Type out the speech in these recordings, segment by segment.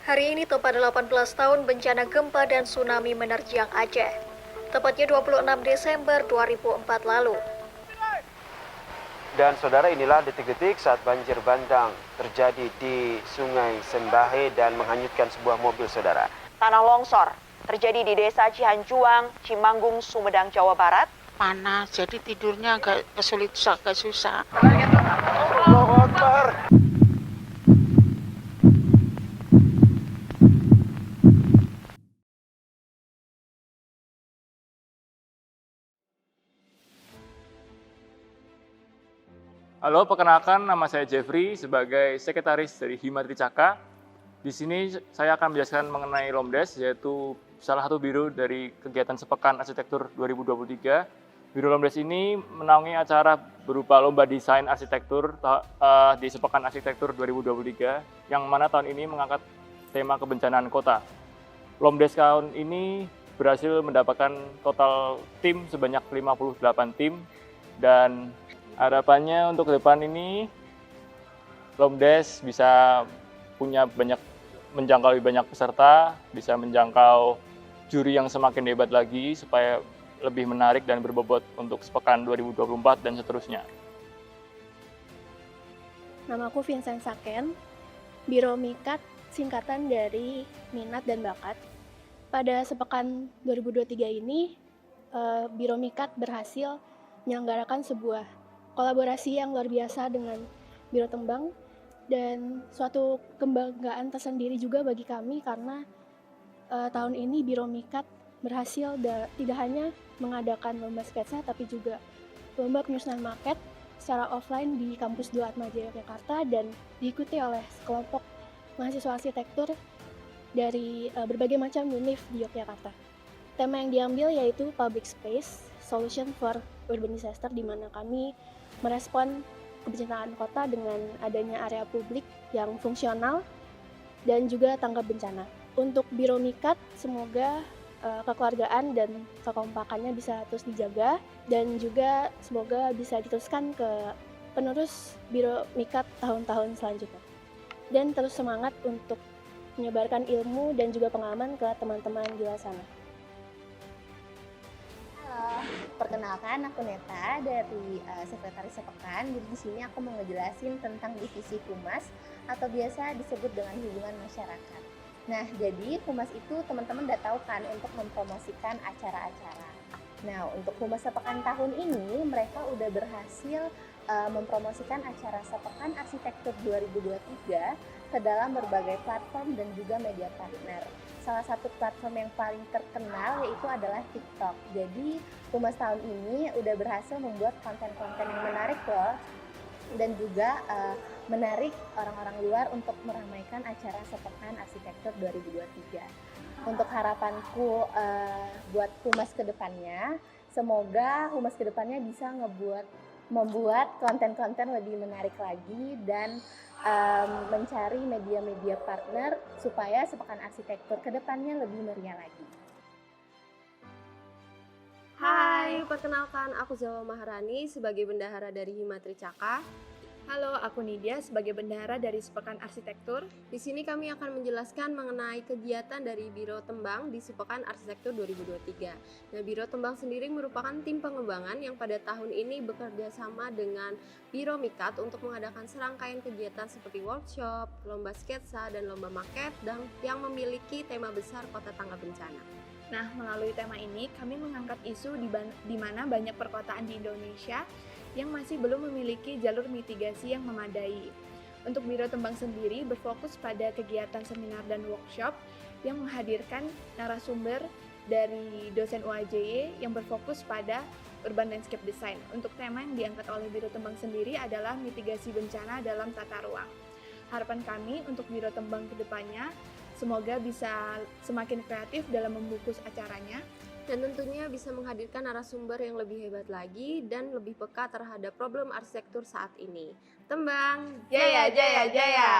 Hari ini tepat 18 tahun bencana gempa dan tsunami menerjang Aceh. Tepatnya 26 Desember 2004 lalu. Dan saudara, inilah detik-detik saat banjir bandang terjadi di Sungai Sembahe dan menghanyutkan sebuah mobil, saudara. Tanah longsor terjadi di Desa Cihanjuang, Cimanggung, Sumedang, Jawa Barat. Panas, jadi tidurnya agak susah. Allahu Akbar. Halo, perkenalkan nama saya Jeffrey sebagai sekretaris dari Hima Tricaka. Di sini saya akan menjelaskan mengenai LOMDES, yaitu salah satu biro dari kegiatan Sepekan Arsitektur 2023. Biro LOMDES ini menaungi acara berupa lomba desain arsitektur di Sepekan Arsitektur 2023, yang mana tahun ini mengangkat tema kebencanaan kota. LOMDES tahun ini berhasil mendapatkan total tim sebanyak 58 tim, dan harapannya untuk ke depan ini LOMDES bisa menjangkau banyak peserta, bisa menjangkau juri yang semakin hebat lagi supaya lebih menarik dan berbobot untuk Sepekan 2024 dan seterusnya. Nama aku Vincent Saken, Biro Mikat singkatan dari Minat dan Bakat. Pada Sepekan 2023 ini, Biro Mikat berhasil menyelenggarakan sebuah kolaborasi yang luar biasa dengan Biro Tembang, dan suatu kebanggaan tersendiri juga bagi kami karena tahun ini Biro Mikat berhasil tidak hanya mengadakan lomba sketsa tapi juga lomba penyusunan maket secara offline di Kampus 2 Atmajaya Yogyakarta, dan diikuti oleh sekelompok mahasiswa arsitektur dari berbagai macam univ di Yogyakarta. Tema yang diambil yaitu Public Space Solution for Urban Disaster, di mana kami merespon kebencanaan kota dengan adanya area publik yang fungsional dan juga tanggap bencana. Untuk Biro Mikat, semoga kekeluargaan dan kekompakannya bisa terus dijaga, dan juga semoga bisa diteruskan ke penerus Biro Mikat tahun-tahun selanjutnya. Dan terus semangat untuk menyebarkan ilmu dan juga pengalaman ke teman-teman di luar sana. Halo, perkenalkan aku Neta dari Sekretaris Sepekan. Jadi di sini aku mau ngejelasin tentang divisi humas atau biasa disebut dengan hubungan masyarakat. Nah, jadi humas itu teman-teman udah tahu kan untuk mempromosikan acara-acara. Nah, untuk humas Sepekan tahun ini mereka udah berhasil mempromosikan acara Sepekan Arsitektur 2023 ke dalam berbagai platform dan juga media partner. Salah satu platform yang paling terkenal yaitu adalah TikTok. Jadi humas tahun ini udah berhasil membuat konten-konten yang menarik loh, dan juga menarik orang-orang luar untuk meramaikan acara Sepekan Arsitektur 2023. Untuk harapanku buat humas kedepannya, semoga humas kedepannya bisa membuat konten-konten lebih menarik lagi dan mencari media-media partner supaya Sepekan Arsitektur kedepannya lebih meriah lagi. Hai, perkenalkan aku Zawa Maharani sebagai bendahara dari Hima Tricaka. Halo, aku Nidia sebagai bendahara dari Sepekan Arsitektur. Di sini kami akan menjelaskan mengenai kegiatan dari Biro Tembang di Sepekan Arsitektur 2023. Nah, Biro Tembang sendiri merupakan tim pengembangan yang pada tahun ini bekerja sama dengan Biro Mikat untuk mengadakan serangkaian kegiatan seperti workshop, lomba sketsa, dan lomba maket yang memiliki tema besar Kota Tangga Bencana. Nah, melalui tema ini kami mengangkat isu di mana banyak perkotaan di Indonesia yang masih belum memiliki jalur mitigasi yang memadai. Untuk Biro Tembang sendiri berfokus pada kegiatan seminar dan workshop yang menghadirkan narasumber dari dosen UAJY yang berfokus pada urban landscape design. Untuk tema yang diangkat oleh Biro Tembang sendiri adalah mitigasi bencana dalam tata ruang. Harapan kami untuk Biro Tembang kedepannya semoga bisa semakin kreatif dalam membungkus acaranya, dan tentunya bisa menghadirkan narasumber yang lebih hebat lagi dan lebih peka terhadap problem arsitektur saat ini. Tembang, jaya, jaya, jaya!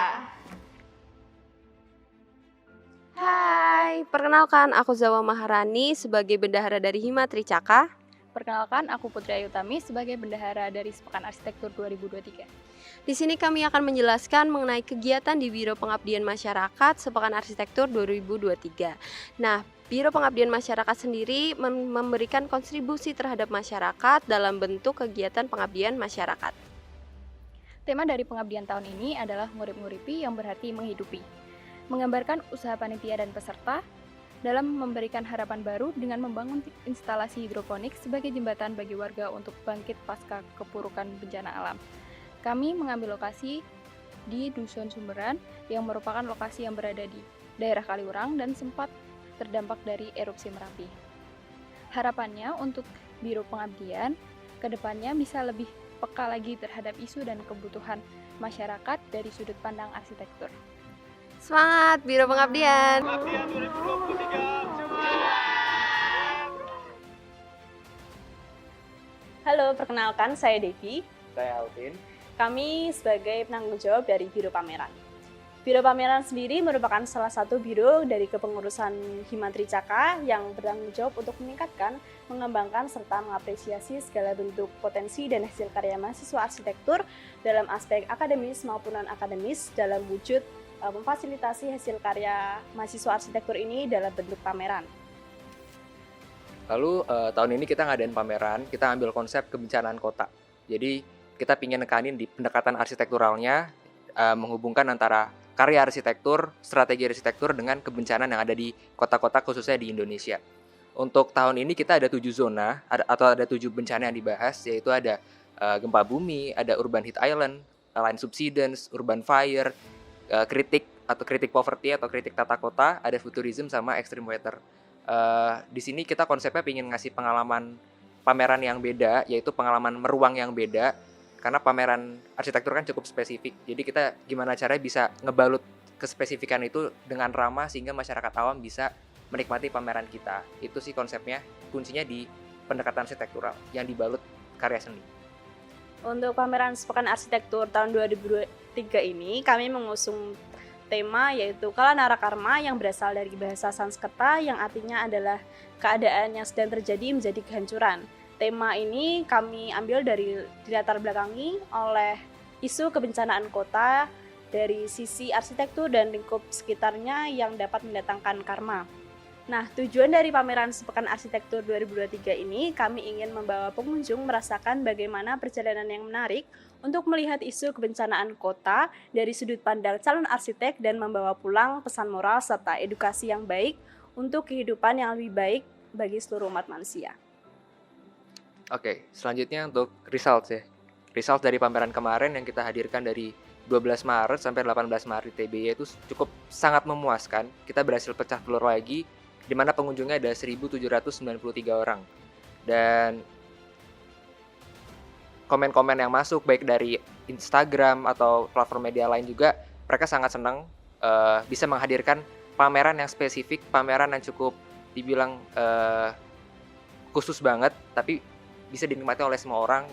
Hai, perkenalkan aku Zawa Maharani sebagai bendahara dari Hima Tricaka. Perkenalkan, aku Putri Ayu Tami sebagai bendahara dari Sepekan Arsitektur 2023. Di sini kami akan menjelaskan mengenai kegiatan di Biro Pengabdian Masyarakat Sepekan Arsitektur 2023. Nah, Biro Pengabdian Masyarakat sendiri memberikan kontribusi terhadap masyarakat dalam bentuk kegiatan pengabdian masyarakat. Tema dari pengabdian tahun ini adalah ngurip-nguripi yang berarti menghidupi, menggambarkan usaha panitia dan peserta dalam memberikan harapan baru dengan membangun instalasi hidroponik sebagai jembatan bagi warga untuk bangkit pasca kepurukan bencana alam. Kami mengambil lokasi di Dusun Sumberan yang merupakan lokasi yang berada di daerah Kaliurang dan sempat terdampak dari erupsi Merapi. Harapannya untuk Biro Pengabdian kedepannya bisa lebih peka lagi terhadap isu dan kebutuhan masyarakat dari sudut pandang arsitektur. Semangat Biro Pengabdian! Halo, perkenalkan saya Devi. Saya Alvin. Kami sebagai penanggung jawab dari Biro Pameran. Biro Pameran sendiri merupakan salah satu biro dari kepengurusan Himatri Caka yang bertanggung jawab untuk meningkatkan, mengembangkan, serta mengapresiasi segala bentuk potensi dan hasil karya mahasiswa arsitektur dalam aspek akademis maupun non-akademis dalam wujud memfasilitasi hasil karya mahasiswa arsitektur ini dalam bentuk pameran. Lalu tahun ini kita ngadain pameran, kita ambil konsep kebencanaan kota. Jadi kita ingin nekanin di pendekatan arsitekturalnya, menghubungkan antara karya arsitektur, strategi arsitektur dengan kebencanaan yang ada di kota-kota khususnya di Indonesia. Untuk tahun ini kita ada 7 zona, ada 7 bencana yang dibahas, yaitu ada gempa bumi, ada urban heat island, line subsidence, urban fire, kritik poverty atau kritik tata kota, ada futurism sama extreme weather. Di sini kita konsepnya ingin ngasih pengalaman pameran yang beda, yaitu pengalaman meruang yang beda, karena pameran arsitektur kan cukup spesifik. Jadi kita gimana caranya bisa ngebalut kespesifikan itu dengan ramah sehingga masyarakat awam bisa menikmati pameran kita. Itu sih konsepnya, kuncinya di pendekatan arsitektural yang dibalut karya seni. Untuk pameran Sepekan Arsitektur tahun 2023 ini, kami mengusung tema yaitu Kalanara Karma yang berasal dari bahasa Sanskerta yang artinya adalah keadaan yang sedang terjadi menjadi kehancuran. Tema ini kami ambil dari dilatar belakangi oleh isu kebencanaan kota dari sisi arsitektur dan lingkup sekitarnya yang dapat mendatangkan karma. Nah, tujuan dari pameran Sepekan Arsitektur 2023 ini, kami ingin membawa pengunjung merasakan bagaimana perjalanan yang menarik untuk melihat isu kebencanaan kota dari sudut pandang calon arsitek dan membawa pulang pesan moral serta edukasi yang baik untuk kehidupan yang lebih baik bagi seluruh umat manusia. Oke, selanjutnya untuk results ya. Results dari pameran kemarin yang kita hadirkan dari 12 Maret sampai 18 Maret TBY itu cukup sangat memuaskan. Kita berhasil pecah telur lagi, di mana pengunjungnya ada 1.793 orang. Dan komen-komen yang masuk baik dari Instagram atau platform media lain juga, mereka sangat senang bisa menghadirkan pameran yang spesifik, pameran yang cukup dibilang khusus banget, tapi bisa dinikmati oleh semua orang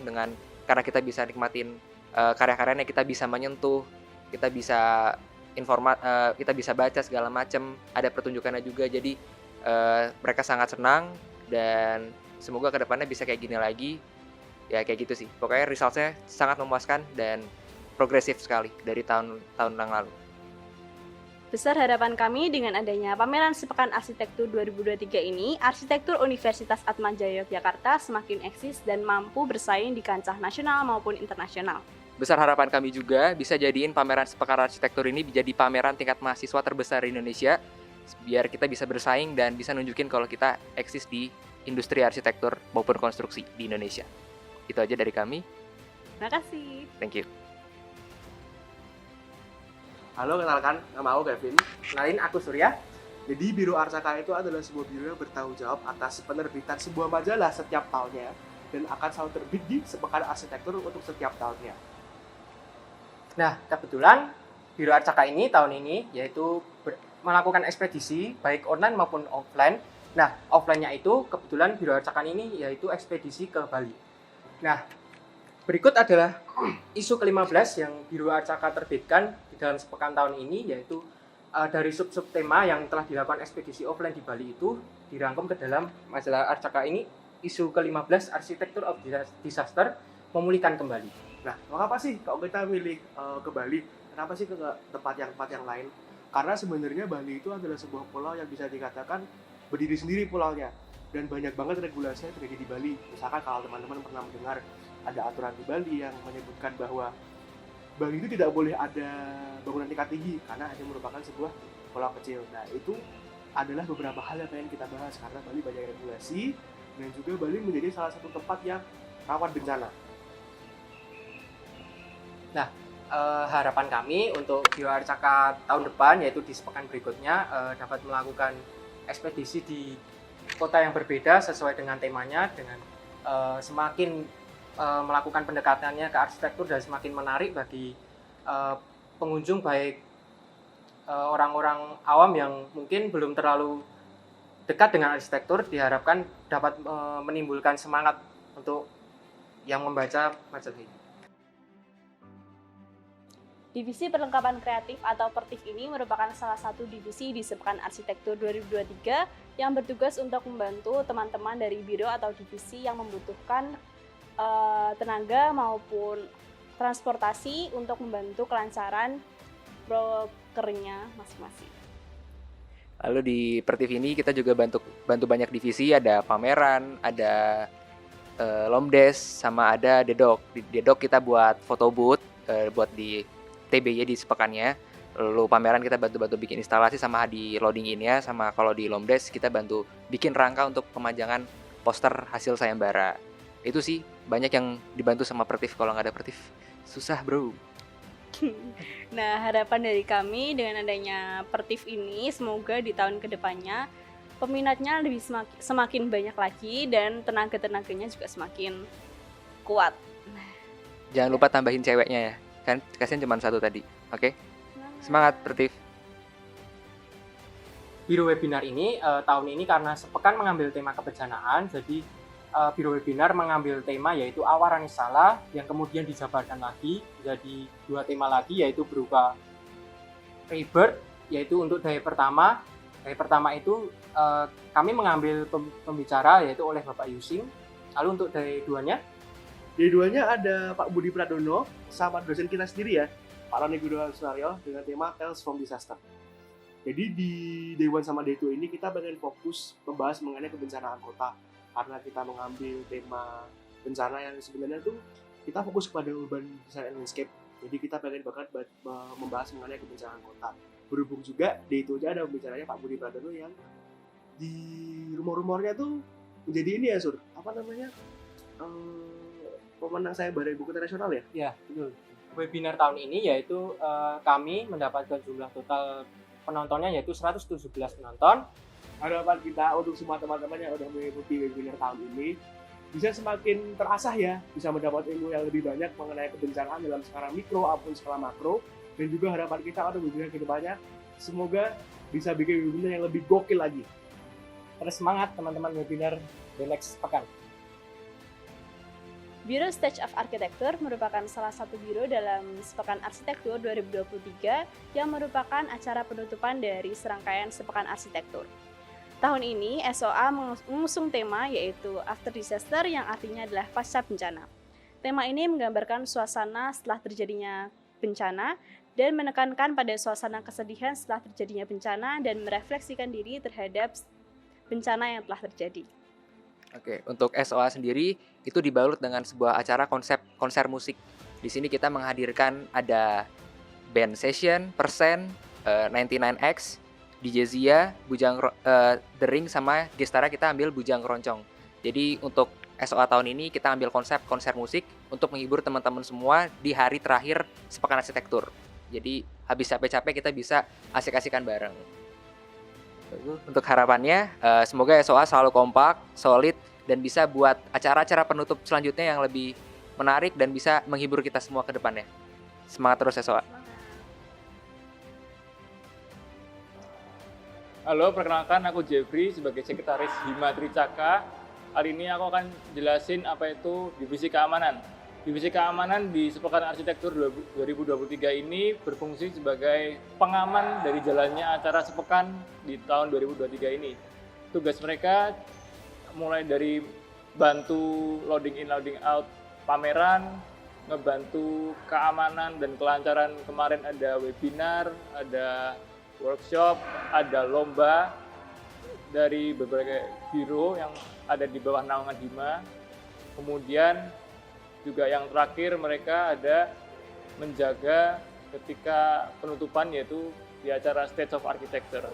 karena kita bisa nikmatin karya-karyanya, kita bisa menyentuh, kita bisa kita bisa baca segala macam, ada pertunjukannya juga. Jadi mereka sangat senang dan semoga kedepannya bisa kayak gini lagi. Ya kayak gitu sih. Pokoknya resultnya sangat memuaskan dan progresif sekali dari tahun yang lalu. Besar harapan kami dengan adanya pameran Sepekan Arsitektur 2023 ini, arsitektur Universitas Atmajaya Yogyakarta semakin eksis dan mampu bersaing di kancah nasional maupun internasional. Besar harapan kami juga bisa jadiin pameran Sepekan Arsitektur ini menjadi pameran tingkat mahasiswa terbesar di Indonesia, biar kita bisa bersaing dan bisa nunjukin kalau kita eksis di industri arsitektur maupun konstruksi di Indonesia. Itu aja dari kami. Terima kasih. Thank you. Halo, kenalkan, nama aku Gavin. Kenalin, aku Surya. Jadi Biro Arcaka itu adalah sebuah biro yang bertanggung jawab atas penerbitan sebuah majalah setiap tahunnya dan akan selalu terbit di Sepekan Arsitektur untuk setiap tahunnya. Nah, kebetulan Biro Arcaka ini tahun ini yaitu melakukan ekspedisi baik online maupun offline. Nah, offline-nya itu kebetulan Biro Arcaka ini yaitu ekspedisi ke Bali. Nah, berikut adalah isu ke-15 yang Biro Arcaka terbitkan di dalam sepekan tahun ini, yaitu dari sub-sub tema yang telah dilakukan ekspedisi offline di Bali itu dirangkum ke dalam majalah Arcaka ini isu ke-15 Architecture of Disaster, memulihkan kembali. Nah, mengapa sih kalau kita milih ke Bali? Kenapa sih ke tempat yang lain? Karena sebenarnya Bali itu adalah sebuah pulau yang bisa dikatakan berdiri sendiri pulaunya. Dan banyak banget regulasi yang terjadi di Bali. Misalkan kalau teman-teman pernah mendengar ada aturan di Bali yang menyebutkan bahwa Bali itu tidak boleh ada bangunan tingkat tinggi karena hanya merupakan sebuah pulau kecil. Nah, itu adalah beberapa hal yang pengen kita bahas karena Bali banyak regulasi dan juga Bali menjadi salah satu tempat yang rawan bencana. Nah, harapan kami untuk Biro Arcaka tahun depan, yaitu di sepekan berikutnya, dapat melakukan ekspedisi di kota yang berbeda sesuai dengan temanya, dengan semakin melakukan pendekatannya ke arsitektur dan semakin menarik bagi pengunjung, baik orang-orang awam yang mungkin belum terlalu dekat dengan arsitektur, diharapkan dapat menimbulkan semangat untuk yang membaca majalah ini. Divisi Perlengkapan Kreatif atau Pertif ini merupakan salah satu divisi di Sepekan Arsitektur 2023 yang bertugas untuk membantu teman-teman dari biro atau divisi yang membutuhkan tenaga maupun transportasi untuk membantu kelancaran prokernya masing-masing. Lalu di Pertif ini kita juga bantu banyak divisi, ada pameran, ada Lomdes, sama ada Dedok. Di Dedok kita buat foto booth buat di TBY di sepekannya. Lalu pameran kita bantu bikin instalasi sama di loading in-nya, sama kalau di Lomdes kita bantu bikin rangka untuk pemajangan poster hasil sayembara. Itu sih banyak yang dibantu sama Pertif. Kalau nggak ada Pertif susah bro. Nah, harapan dari kami dengan adanya Pertif ini semoga di tahun kedepannya peminatnya lebih semakin banyak lagi dan tenaga-tenaganya juga semakin kuat. Jangan lupa tambahin ceweknya ya, kan kasihan cuma satu tadi. Oke? Semangat Pertif. Biro webinar ini tahun ini karena sepekan mengambil tema kebencanaan, jadi Biro webinar mengambil tema yaitu Awaran Salah, yang kemudian dijabarkan lagi jadi 2 tema lagi, yaitu berupa rebirth, yaitu untuk day pertama. Day pertama itu kami mengambil pembicara yaitu oleh Bapak Yusing. Lalu untuk day 2-nya? Day 2-nya ada Pak Budi Pradono sama dosen kita sendiri ya, Pak Roni Gudohan Sunario, dengan tema Tales from Disaster. Jadi di Day 1 sama Day 2 ini kita pengen fokus membahas mengenai kebencanaan kota. Karena kita mengambil tema bencana yang sebenarnya tuh kita fokus kepada urban design and landscape. Jadi kita pengen banget membahas mengenai kebencanaan kota. Berhubung juga Day 2 ada pembicaranya Pak Budi Pradono yang di rumor-rumornya tuh menjadi ini ya Sur, apa namanya, pemenang sayembara ibu kota nasional ya? Ya, betul. Webinar tahun ini yaitu kami mendapatkan jumlah total penontonnya yaitu 117 penonton. Harapan kita untuk semua teman-teman yang udah mengikuti webinar tahun ini bisa semakin terasah ya, bisa mendapat ilmu yang lebih banyak mengenai kebencanaan dalam skala mikro maupun skala makro. Dan juga harapan kita untuk webinar kedepannya semoga bisa bikin webinar yang lebih gokil lagi. Terus semangat teman-teman webinar the next pekan. Biro Stage of Architecture merupakan salah satu biro dalam Sepekan Arsitektur 2023 yang merupakan acara penutupan dari serangkaian Sepekan Arsitektur. Tahun ini SOA mengusung tema yaitu After Disaster, yang artinya adalah pasca bencana. Tema ini menggambarkan suasana setelah terjadinya bencana dan menekankan pada suasana kesedihan setelah terjadinya bencana dan merefleksikan diri terhadap bencana yang telah terjadi. Oke, untuk SOA sendiri itu dibalut dengan sebuah acara konser musik. Di sini kita menghadirkan ada band session, Persen, 99X, DJ Zia, The Ring, sama Gestara kita ambil Bujang Keroncong. Jadi untuk SOA tahun ini kita ambil konsep konser musik untuk menghibur teman-teman semua di hari terakhir Sepekan Arsitektur. Jadi habis capek-capek kita bisa asik-asikan bareng. Untuk harapannya semoga SOA selalu kompak, solid, dan bisa buat acara-acara penutup selanjutnya yang lebih menarik dan bisa menghibur kita semua ke depannya. Semangat terus SOA. Halo, perkenalkan aku Jeffrey sebagai Sekretaris Hima Tricaka. Hari ini aku akan jelasin apa itu Divisi Keamanan. Divisi Keamanan di Sepekan Arsitektur 2023 ini berfungsi sebagai pengaman dari jalannya acara Sepekan di tahun 2023 ini. Tugas mereka mulai dari bantu loading in, loading out pameran, ngebantu keamanan dan kelancaran. Kemarin ada webinar, ada workshop, ada lomba dari berbagai biro yang ada di bawah naungan Hima. Kemudian juga yang terakhir mereka ada menjaga ketika penutupan, yaitu di acara State of Architecture.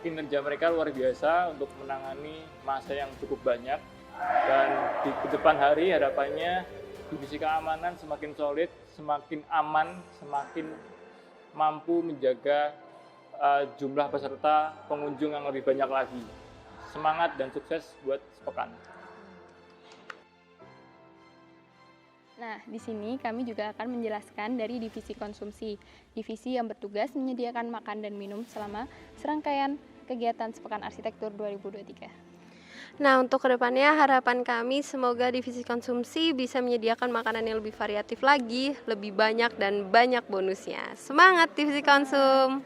Kinerja mereka luar biasa untuk menangani masa yang cukup banyak, dan di depan hari harapannya divisi keamanan semakin solid, semakin aman, semakin mampu menjaga jumlah peserta pengunjung yang lebih banyak lagi. Semangat dan sukses buat sepekan. Nah, di sini kami juga akan menjelaskan dari divisi konsumsi, divisi yang bertugas menyediakan makan dan minum selama serangkaian kegiatan Sepekan Arsitektur 2023. Nah, untuk kedepannya harapan kami semoga divisi konsumsi bisa menyediakan makanan yang lebih variatif lagi, lebih banyak dan banyak bonusnya. Semangat divisi konsum!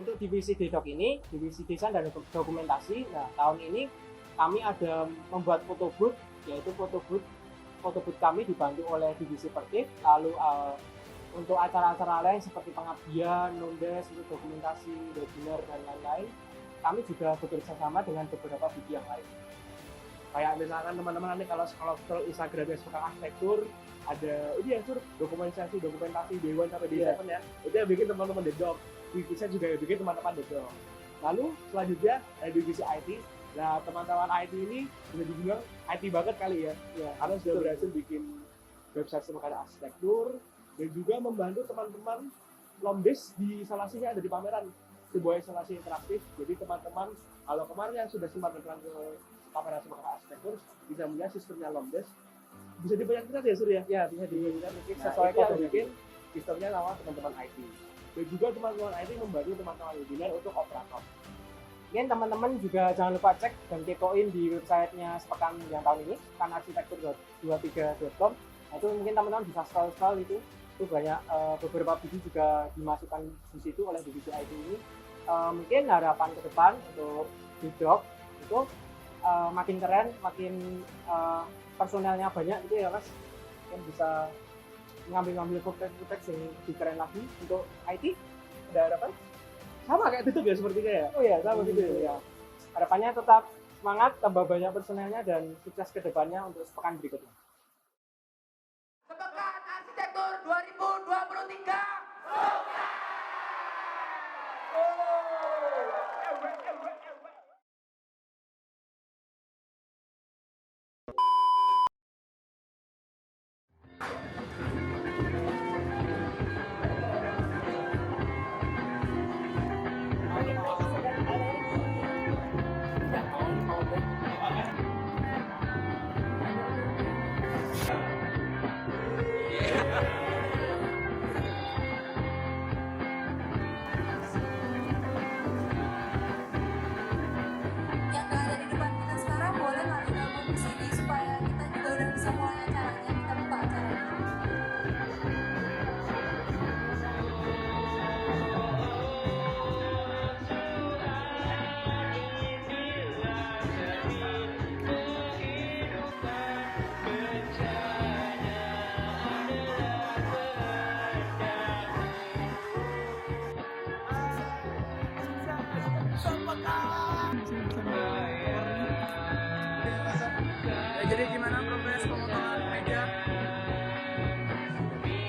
Untuk divisi DDoK ini, divisi desain dan dokumentasi, nah tahun ini kami ada membuat photobooth, yaitu photobooth kami dibantu oleh divisi Pertif. Lalu untuk acara-acara lain seperti pengabdian, nondes, dokumentasi, webinar dan lain-lain, kami juga bekerja sama dengan beberapa bidang yang lain. Kayak misalkan teman-teman nanti kalau scroll Instagramnya Sepekan Arsitektur, ada ini ya dokumentasi Dewan sampai D7 ya, itu yang bikin teman-teman DDoK. Divisi juga yang bikin teman-teman DDoK. Lalu selanjutnya ada divisi IT. Nah, teman-teman IT ini bisa dibilang IT banget kali ya, karena sudah berhasil bikin website Sepekan Arsitektur dan juga membantu teman-teman Lomdes di instalasinya ada di pameran, sebuah instalasi interaktif. Jadi teman-teman kalau kemarin yang sudah sempat datang ke pameran Sepekan Arsitektur bisa melihat sistemnya Lomdes, bisa dibayangkan ya Surya? Ya, bisa dibayangkan mungkin sesuai kalau bikin sistemnya lawan teman-teman IT. Dan juga teman-teman IT membantu teman-teman webinar untuk operator. Mungkin teman-teman juga jangan lupa cek dan kepoin di websitenya Sepekan yang tahun ini, sepekanarsitektur23.com. Nah, itu mungkin teman-teman bisa scroll itu banyak beberapa video juga dimasukkan di situ oleh divisi IT ini. Mungkin harapan ke depan untuk DDoK itu makin keren, makin personelnya banyak gitu ya Mas. Mungkin bisa ngambil footage yang lebih keren lagi. Untuk IT ada harapan? Sama kayak tutup ya sepertinya ya? Oh iya, sama gitu ya. Harapannya tetap semangat, tambah banyak personelnya dan sukses ke depannya untuk sepekan berikutnya. Sepekan Arsitektur 2023. Jadi gimana progres pemotongan meja?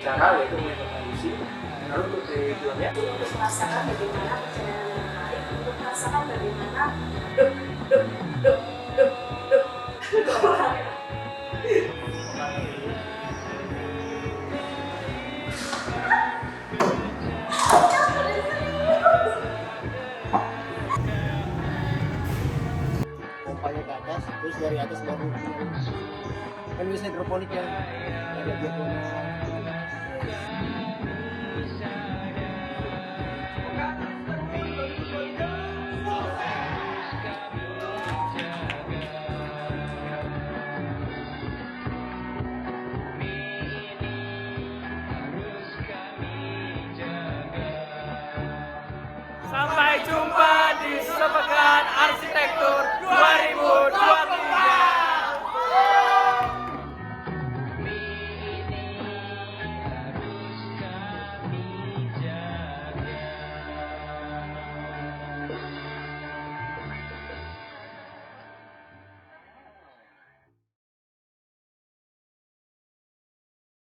Cara yaitu mengevaluasi, lalu untuk tujuannya untuk merasakan bagaimana perjalanan yang menarik, untuk merasakan bagaimana pompanya ke atas, terus dari atas baru kan bisa hidroponik ya, ada hidroponik. Sampai jumpa di Sepekan Arsitektur 2023.